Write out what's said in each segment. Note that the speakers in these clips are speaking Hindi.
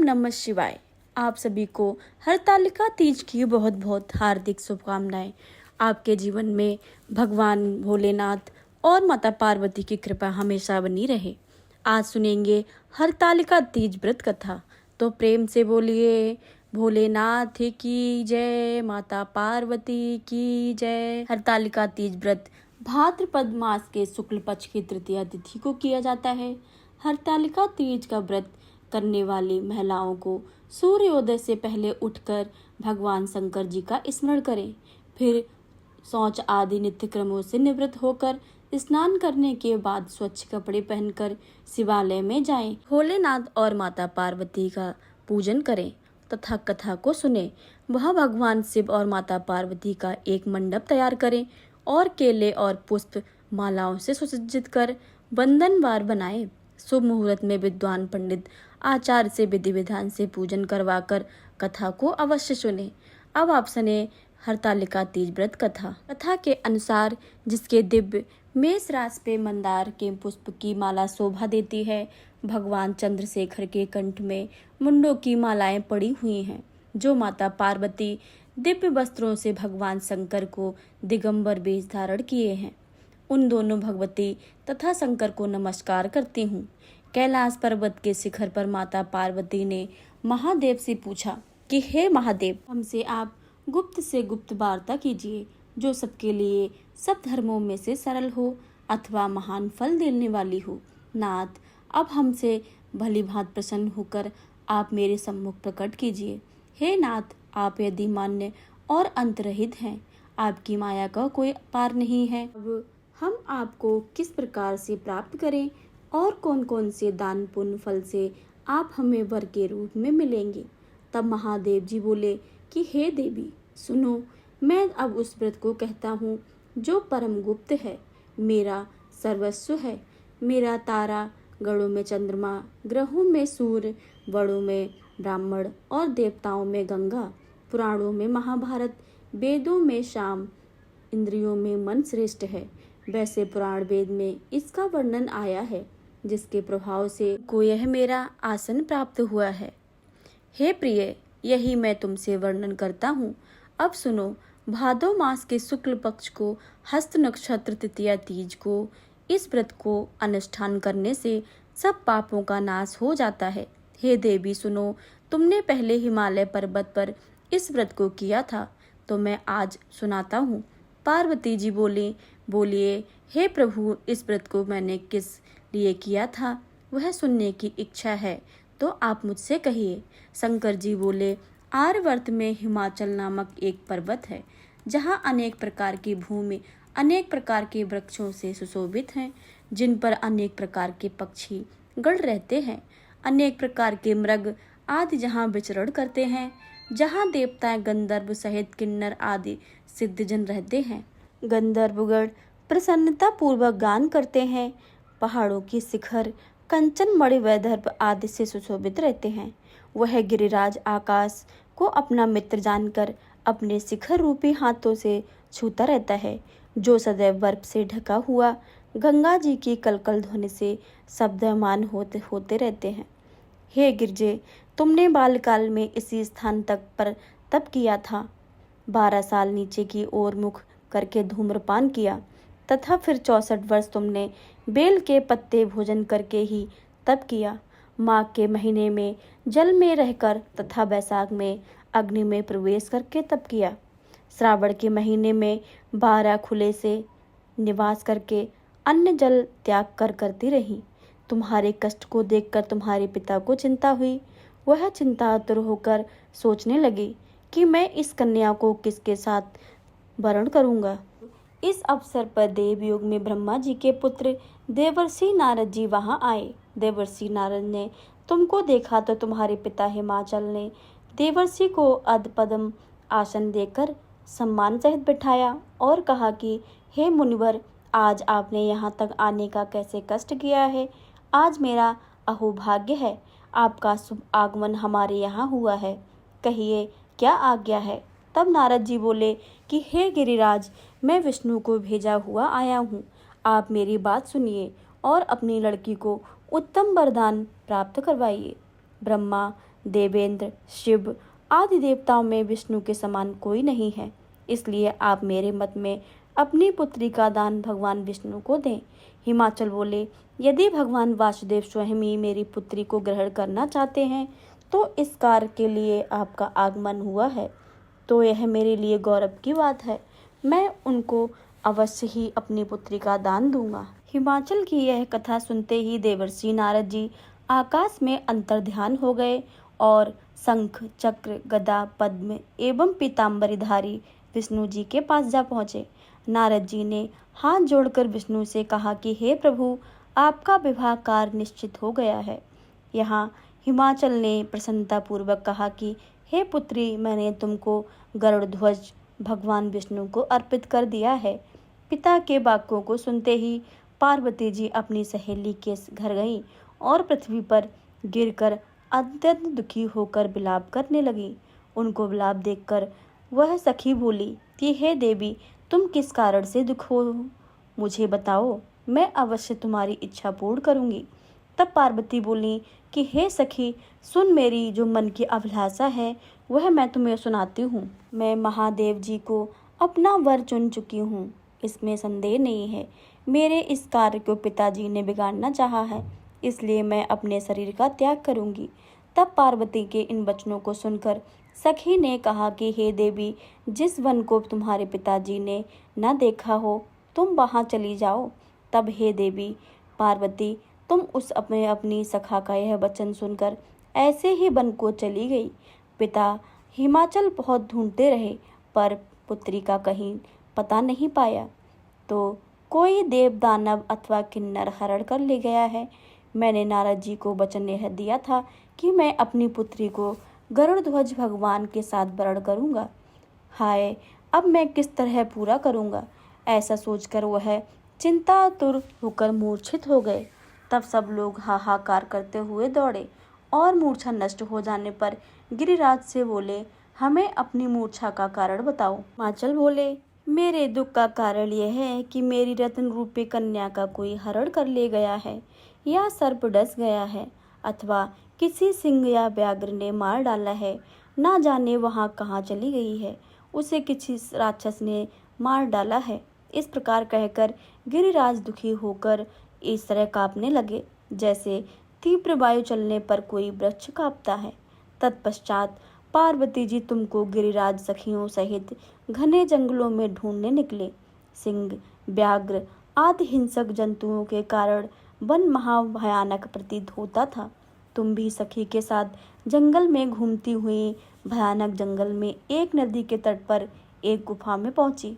नमः शिवाय। आप सभी को हरतालिका तीज की बहुत बहुत हार्दिक शुभकामनाएं। आपके जीवन में भगवान भोलेनाथ और माता पार्वती की कृपा हमेशा बनी रहे। आज सुनेंगे हरतालिका तीज व्रत कथा, तो प्रेम से बोलिए भोलेनाथ की जय, माता पार्वती की जय। हरतालिका तीज व्रत भाद्रपद मास के शुक्ल पक्ष की तृतीया तिथि को किया जाता है। हरतालिका तीज का व्रत करने वाली महिलाओं को सूर्योदय से पहले उठकर भगवान शंकर जी का स्मरण करें, फिर शौच आदि नित्य क्रमों से निवृत्त होकर स्नान करने के बाद स्वच्छ कपड़े पहनकर शिवालय में जाएं। भोलेनाथ और माता पार्वती का पूजन करें तथा कथा को सुने। वह भगवान शिव और माता पार्वती का एक मंडप तैयार करें और केले और पुष्प मालाओं से सुसज्जित कर बंधनवार बनाएं। शुभ मुहूर्त में विद्वान पंडित आचार्य से विधि विधान से पूजन करवाकर कथा को अवश्य सुने। अब आप सुने हरतालिका तीज व्रत कथा। कथा के अनुसार जिसके दिव्य मेष राशि पे मंदार के पुष्प की माला शोभा देती है, भगवान चंद्रशेखर के कंठ में मुंडों की मालाएं पड़ी हुई हैं। जो माता पार्वती दिव्य वस्त्रों से भगवान शंकर को दिगंबर वेश धारण किए हैं, उन दोनों भगवती तथा शंकर को नमस्कार करती हूँ। कैलाश पर्वत के शिखर पर माता पार्वती ने महादेव से पूछा कि हे महादेव, हमसे आप गुप्त से गुप्त वार्ता कीजिए, जो सबके लिए सब धर्मों में से सरल हो अथवा महान फल देने वाली हो। नाथ, अब हमसे भली भांति प्रसन्न होकर आप मेरे सम्मुख प्रकट कीजिए। हे नाथ, आप यदि मान्य और अंतरहित हैं, आपकी माया का कोई पार नहीं है। अब हम आपको किस प्रकार से प्राप्त करें और कौन कौन से दान पुण्य फल से आप हमें वर के रूप में मिलेंगे। तब महादेव जी बोले कि हे देवी सुनो, मैं अब उस व्रत को कहता हूँ जो परम गुप्त है, मेरा सर्वस्व है। मेरा तारा, गणों में चंद्रमा, ग्रहों में सूर्य, वणों में ब्राह्मण और देवताओं में गंगा, पुराणों में महाभारत, वेदों में शाम, इंद्रियों में मन श्रेष्ठ है। वैसे पुराण वेद में इसका वर्णन आया है, जिसके प्रभाव से को यह मेरा आसन प्राप्त हुआ है। हे प्रिय, यही मैं तुमसे वर्णन करता हूँ। अब सुनो, भादो मास के शुक्ल पक्ष को हस्त नक्षत्र तृतीया तीज को इस व्रत को अनुष्ठान करने से सब पापों का नाश हो जाता है। हे देवी सुनो, तुमने पहले हिमालय पर्वत पर इस व्रत को किया था, तो मैं आज सुनाता हूँ। पार्वती जी बोलिए हे प्रभु, इस व्रत को मैंने किस लिए किया था वह सुनने की इच्छा है, तो आप मुझसे कहिए। शंकर जी बोले, आर्यवर्त में हिमाचल नामक एक पर्वत है, जहाँ अनेक प्रकार की भूमि अनेक प्रकार के वृक्षों से सुशोभित हैं, जिन पर अनेक प्रकार के पक्षी गण रहते हैं, अनेक प्रकार के मृग आदि जहाँ विचरण करते हैं, जहाँ देवताएं गंधर्व सहित किन्नर आदि सिद्धजन रहते हैं। गंधर्वगण प्रसन्नता पूर्वक गान करते हैं। पहाड़ों की शिखर कंचन मणि वैदर्भ आदि से सुशोभित रहते हैं। वह गिरिराज आकाश को अपना मित्र जानकर अपने शिखर रूपी हाथों से छूता रहता है, जो सदैव बर्फ से ढका हुआ गंगा जी की कलकल ध्वनि से शब्दमान होते रहते हैं। हे गिरजे, तुमने बालकाल में इसी स्थान तक पर तप किया था। 12 साल नीचे की ओर मुख करके धूम्रपान किया तथा फिर 64 वर्ष तुमने बेल के पत्ते भोजन करके ही तप किया। माघ के महीने में जल में रहकर तथा बैसाख में अग्नि में प्रवेश करके तप किया। श्रावण के महीने में 12 खुले से निवास करके अन्न जल त्याग कर करती रही। तुम्हारे कष्ट को देखकर तुम्हारे पिता को चिंता हुई। वह चिंतातुर होकर सोचने लगी कि मैं इस कन्या को किसके साथ वरण करूंगा। इस अवसर पर देवयोग में ब्रह्मा जी के पुत्र देवर्षि नारद जी वहां आए। देवर्षि नारद ने तुमको देखा तो तुम्हारे पिता हिमाचल ने देवर्षि को अधपद्म आसन देकर सम्मान सहित बिठाया और कहा कि हे मुनिवर, आज आपने यहाँ तक आने का कैसे कष्ट किया है। आज मेरा अहोभाग्य है, आपका शुभ आगमन हमारे यहाँ हुआ है। कहिए क्या आज्ञा है। तब नारद जी बोले कि हे गिरिराज, मैं विष्णु को भेजा हुआ आया हूँ। आप मेरी बात सुनिए और अपनी लड़की को उत्तम वरदान प्राप्त करवाइए। ब्रह्मा, देवेंद्र, शिव आदि देवताओं में विष्णु के समान कोई नहीं है, इसलिए आप मेरे मत में अपनी पुत्री का दान भगवान विष्णु को दें। हिमाचल बोले, यदि भगवान वासुदेव स्वयं ही मेरी पुत्री को ग्रहण करना चाहते हैं तो इस कार्य के लिए आपका आगमन हुआ है तो यह मेरे लिए गौरव की बात है। मैं उनको अवश्य ही अपनी पुत्री का दान दूंगा। हिमाचल की यह कथा सुनते ही देवर्षि नारद जी आकाश में अंतर्ध्यान हो गए और शंख, चक्र, गदा, पद्म एवं पीताम्बरीधारी विष्णु जी के पास जा पहुँचे। नारद जी ने हाथ जोड़कर विष्णु से कहा कि हे प्रभु, आपका विवाह कार्य निश्चित हो गया है। यहाँ हिमाचल ने प्रसन्नतापूर्वक कहा कि हे पुत्री, मैंने तुमको गरुड़ ध्वज भगवान विष्णु को अर्पित कर दिया है। पिता के वाक्यों को सुनते ही पार्वती जी अपनी सहेली के घर गईं और पृथ्वी पर गिरकर अत्यंत दुखी होकर विलाप करने लगी। उनको विलाप देखकर वह सखी बोली कि हे देवी, तुम किस कारण से दुख हो, मुझे बताओ, मैं अवश्य तुम्हारी इच्छा पूर्ण करूंगी। तब पार्वती बोली कि हे सखी, सुन, मेरी जो मन की अभिलाषा है वह मैं तुम्हें सुनाती हूँ। मैं महादेव जी को अपना वर चुन चुकी हूँ, इसमें संदेह नहीं है। मेरे इस कार्य को पिताजी ने बिगाड़ना चाहा है, इसलिए मैं अपने शरीर का त्याग करूंगी। तब पार्वती के इन वचनों को सुनकर सखी ने कहा कि हे देवी, जिस वन को तुम्हारे पिताजी ने न देखा हो तुम वहां चली जाओ। तब हे देवी पार्वती, तुम अपनी सखा का यह वचन सुनकर ऐसे ही वन को चली गई। पिता हिमाचल बहुत ढूंढते रहे पर पुत्री का कहीं पता नहीं पाया, तो कोई देव, दानव अथवा किन्नर हरण कर ले गया है। मैंने नारद जी को वचन यह दिया था कि मैं अपनी पुत्री को गरुड़ ध्वज भगवान के साथ वरण करूंगा। हाय, अब मैं किस तरह पूरा करूंगा? ऐसा सोचकर वह चिंतातुर होकर मूर्छित हो गए। तब सब लोग हाहाकार करते हुए दौड़े और मूर्छा नष्ट हो जाने पर गिरिराज से बोले, हमें अपनी मूर्छा का कारण बताओ। हिमाचल बोले, मेरे दुख का कारण यह है कि मेरी रत्न रूपी कन्या का कोई हरण कर ले गया है, या सर्प डस गया है, अथवा किसी सिंह या व्याघ्र ने मार डाला है। ना जाने वहाँ कहाँ चली गई है, उसे किसी राक्षस ने मार डाला है। इस प्रकार कहकर गिरिराज दुखी होकर इस तरह कांपने लगे जैसे तीव्र वायु चलने पर कोई वृक्ष कांपता है। तत्पश्चात पार्वती जी तुमको गिरिराज सखियों सहित घने जंगलों में ढूंढने निकले। सिंह, व्याघ्र आदि हिंसक जंतुओं के कारण वन महाभयानक प्रतीत होता था। तुम भी सखी के साथ जंगल में घूमती हुई भयानक जंगल में एक नदी के तट पर एक गुफा में पहुंची।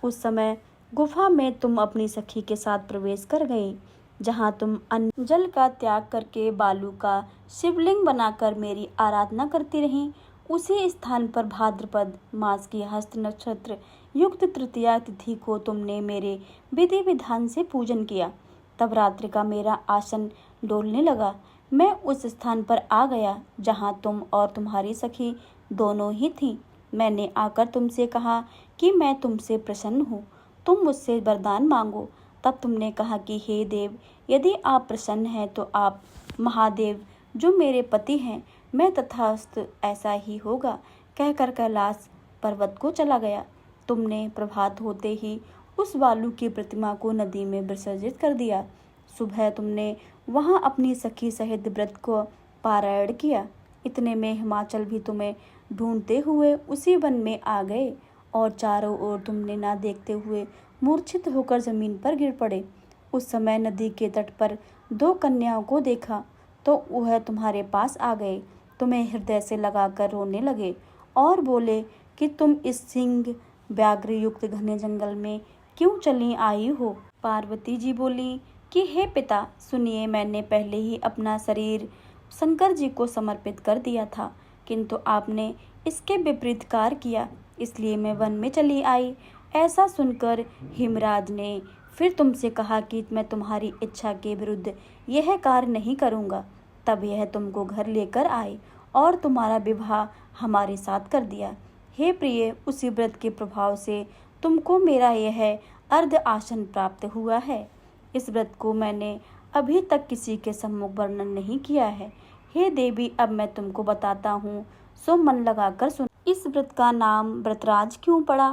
उस समय गुफा में तुम अपनी सखी के साथ प्रवेश कर गई, जहां तुम अन्न जल का त्याग करके बालू का शिवलिंग बनाकर मेरी आराधना करती रहीं। उसी स्थान पर भाद्रपद मास की हस्त नक्षत्र युक्त तृतीया तिथि को तुमने मेरे विधि विधान से पूजन किया। तब रात्रि का मेरा आसन डोलने लगा। मैं उस स्थान पर आ गया जहां तुम और तुम्हारी सखी दोनों ही थीं। मैंने आकर तुमसे कहा कि मैं तुमसे प्रसन्न हूँ, तुम मुझसे वरदान मांगो। तब तुमने कहा कि हे देव, यदि आप प्रसन्न हैं तो आप महादेव जो मेरे पति हैं, मैं तथास्तु ऐसा ही होगा, कहकर कैलाश पर्वत को चला गया। तुमने प्रभात होते ही उस बालू की प्रतिमा को नदी में विसर्जित कर दिया। सुबह तुमने वहां अपनी सखी सहित व्रत को पारायण किया। इतने में हिमाचल भी तुम्हें ढूंढते हुए उसी वन में आ गए और चारों ओर तुमने ना देखते हुए मूर्छित होकर जमीन पर गिर पड़े। उस समय नदी के तट पर दो कन्याओं को देखा तो वह तुम्हारे पास आ गए, तुम्हें हृदय से लगाकर रोने लगे और बोले कि तुम इस सिंह व्याघ्र युक्त घने जंगल में क्यों चली आई हो। पार्वती जी बोली कि हे पिता, सुनिए, मैंने पहले ही अपना शरीर शंकर जी को समर्पित कर दिया था, किंतु आपने इसके विपरीत कार्य किया, इसलिए मैं वन में चली आई। ऐसा सुनकर हिमराज ने फिर तुमसे कहा कि मैं तुम्हारी इच्छा के विरुद्ध यह कार्य नहीं करूँगा। तब यह तुमको घर लेकर आए और तुम्हारा विवाह हमारे साथ कर दिया। हे प्रिय, उसी व्रत के प्रभाव से तुमको मेरा यह अर्ध आसन प्राप्त हुआ है। इस व्रत को मैंने अभी तक किसी के सम्मुख वर्णन नहीं किया है। हे देवी, अब मैं तुमको बताता हूँ, सो मन लगाकर सुन। इस व्रत का नाम व्रतराज क्यों पड़ा?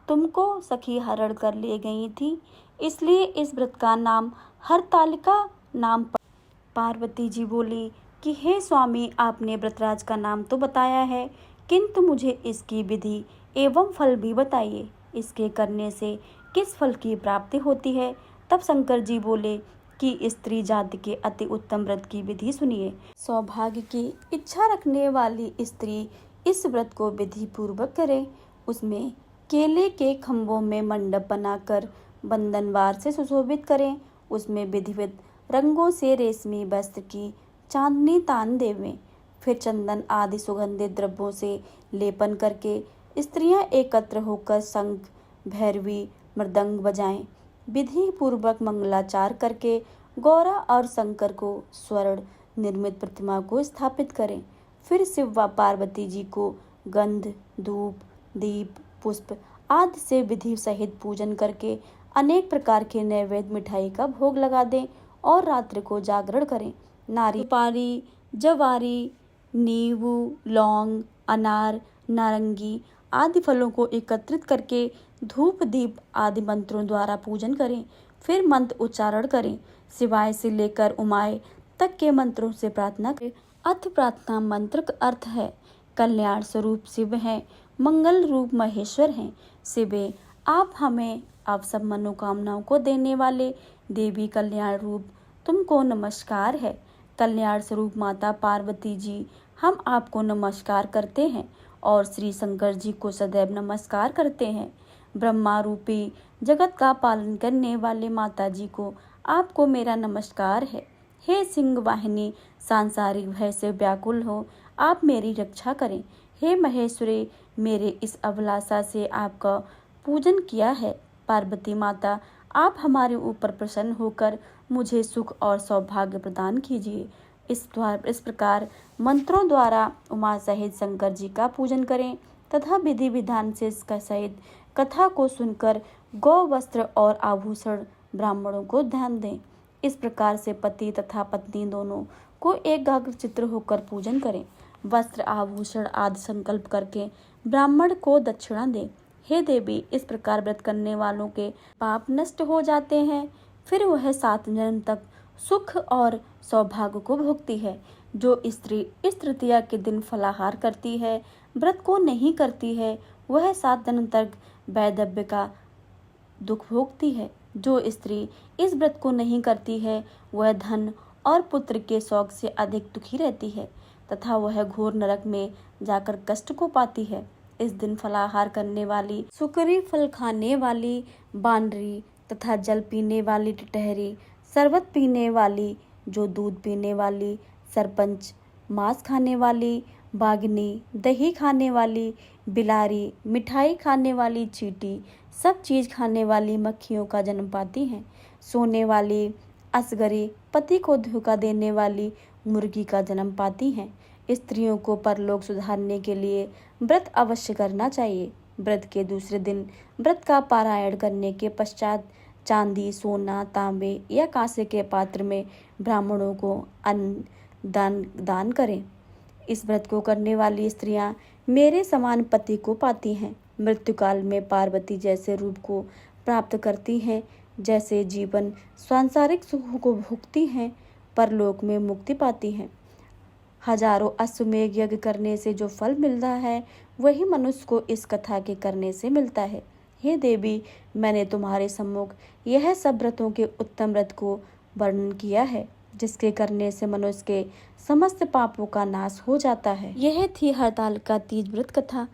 तुमको सखी हरण कर ले गई थी, इसलिए इस व्रत का नाम हरतालिका नाम पड़ा। पार्वती जी बोली कि हे स्वामी, आपने व्रतराज का नाम तो बताया है, किंतु मुझे इसकी विधि एवं फल भी बताइए। इसके करने से किस फल की प्राप्ति होती है? तब शंकर जी बोले कि स्त्री जाति के अति उत्तम व्रत की विधि सुनिए। सौभाग्य की इच्छा रखने वाली स्त्री इस व्रत को विधि पूर्वक करे। उसमें केले के खम्भों में मंडप बनाकर बंधनवार से सुशोभित करें। उसमें विधिवत रंगों से रेशमी वस्त्र की चांदनी तान देवें। फिर चंदन आदि सुगंधित द्रव्यों से लेपन करके स्त्रियां एकत्र होकर शंख, भैरवी, मृदंग बजाएं। विधि पूर्वक मंगलाचार करके गौरा और शंकर को स्वर्ण निर्मित प्रतिमा को स्थापित करें। फिर शिव व पार्वती जी को गंध, धूप, दीप, पुष्प आदि से विधि सहित पूजन करके अनेक प्रकार के नैवेद्य मिठाई का भोग लगा दें और रात्रि को जागरण करें। नारी सुपारी, जवारी, नींबू, लौंग, अनार, नारंगी आदि फलों को एकत्रित करके धूप, दीप आदि मंत्रों द्वारा पूजन करें। फिर मंत्र उच्चारण करें। शिवाय से लेकर उमाय तक के मंत्रों से प्रार्थना करें। अथ प्रार्थना मंत्र का अर्थ है, कल्याण स्वरूप शिव हैं, मंगल रूप महेश्वर हैं। शिवे, आप हमें अब सब मनोकामनाओं को देने वाले देवी कल्याण रूप तुमको नमस्कार है। कल्याण स्वरूप माता पार्वती जी, हम आपको नमस्कार करते हैं और श्री शंकर जी को सदैव नमस्कार करते हैं। ब्रह्मा रूपी जगत का पालन करने वाले माता जी को आपको मेरा नमस्कार है। हे सिंह वाहिनी, सांसारिक भय से व्याकुल हो, आप मेरी रक्षा करें। हे महेश्वरी, मेरे इस अभिलाषा से आपका पूजन किया है। पार्वती माता, आप हमारे ऊपर प्रसन्न होकर मुझे सुख और सौभाग्य प्रदान कीजिए। इस प्रकार मंत्रों द्वारा उमा सहित शंकर जी का पूजन करें तथा विधि विधान से इसका सहित कथा को सुनकर गौ वस्त्र और आभूषण ब्राह्मणों को ध्यान दें। इस प्रकार से पति तथा पत्नी दोनों को एकाग्र चित्र होकर पूजन करें। वस्त्र, आभूषण आदि संकल्प करके ब्राह्मण को दक्षिणा दें। हे देवी, इस प्रकार व्रत करने वालों के पाप नष्ट हो जाते हैं। फिर वह 7 जन्म तक सुख और सौभाग्य को भोगती है। जो स्त्री इस तृतीया के दिन फलाहार करती है, व्रत को नहीं करती है, वह 7 जन्म तक वैधव्य का दुख भोगती है। जो स्त्री इस व्रत को नहीं करती है, वह धन और पुत्र के शौक से अधिक दुखी रहती है तथा वह घोर नरक में जाकर कष्ट को पाती है। इस दिन फलाहार करने वाली, सुकरी फल खाने वाली, बानरी तथा जल पीने वाली टिटहरी, शरबत पीने वाली, जो दूध पीने वाली, सरपंच, मांस खाने वाली, बाघनी, दही खाने वाली, बिलारी, मिठाई खाने वाली चींटी, सब चीज खाने वाली मक्खियों का जन्म पाती हैं। सोने वाली असगरी, पति को धोखा देने वाली मुर्गी का जन्म पाती हैं। स्त्रियों को परलोक सुधारने के लिए व्रत अवश्य करना चाहिए। व्रत के दूसरे दिन व्रत का पारायण करने के पश्चात चांदी, सोना, तांबे या कांसे के पात्र में ब्राह्मणों को अन्न दान करें। इस व्रत को करने वाली स्त्रियां मेरे समान पति को पाती हैं। मृत्युकाल में पार्वती जैसे रूप को प्राप्त करती हैं, जैसे जीवन सांसारिक सुखों को भोगती हैं, परलोक में मुक्ति पाती हैं। हजारों अश्वमेध यज्ञ करने से जो फल मिलता है, वही मनुष्य को इस कथा के करने से मिलता है। हे देवी, मैंने तुम्हारे सम्मुख यह सब व्रतों के उत्तम व्रत को वर्णन किया है, जिसके करने से मनुष्य के समस्त पापों का नाश हो जाता है। यह थी हरतालिका तीज व्रत कथा।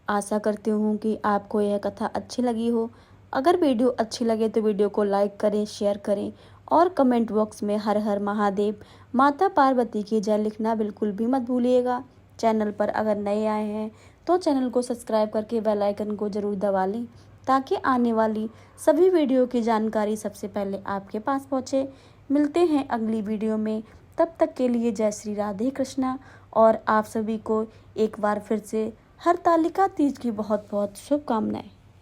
आशा करती हूँ कि आपको यह कथा अच्छी लगी हो। अगर वीडियो अच्छी लगे तो वीडियो को लाइक करें, शेयर करें और कमेंट बॉक्स में हर हर महादेव, माता पार्वती की जय लिखना बिल्कुल भी मत भूलिएगा। चैनल पर अगर नए आए हैं तो चैनल को सब्सक्राइब करके बेल आइकन को ज़रूर दबा लें, ताकि आने वाली सभी वीडियो की जानकारी सबसे पहले आपके पास पहुँचे। मिलते हैं अगली वीडियो में, तब तक के लिए जय श्री राधे कृष्णा। और आप सभी को एक बार फिर से हरतालिका तीज की बहुत बहुत शुभकामनाएं।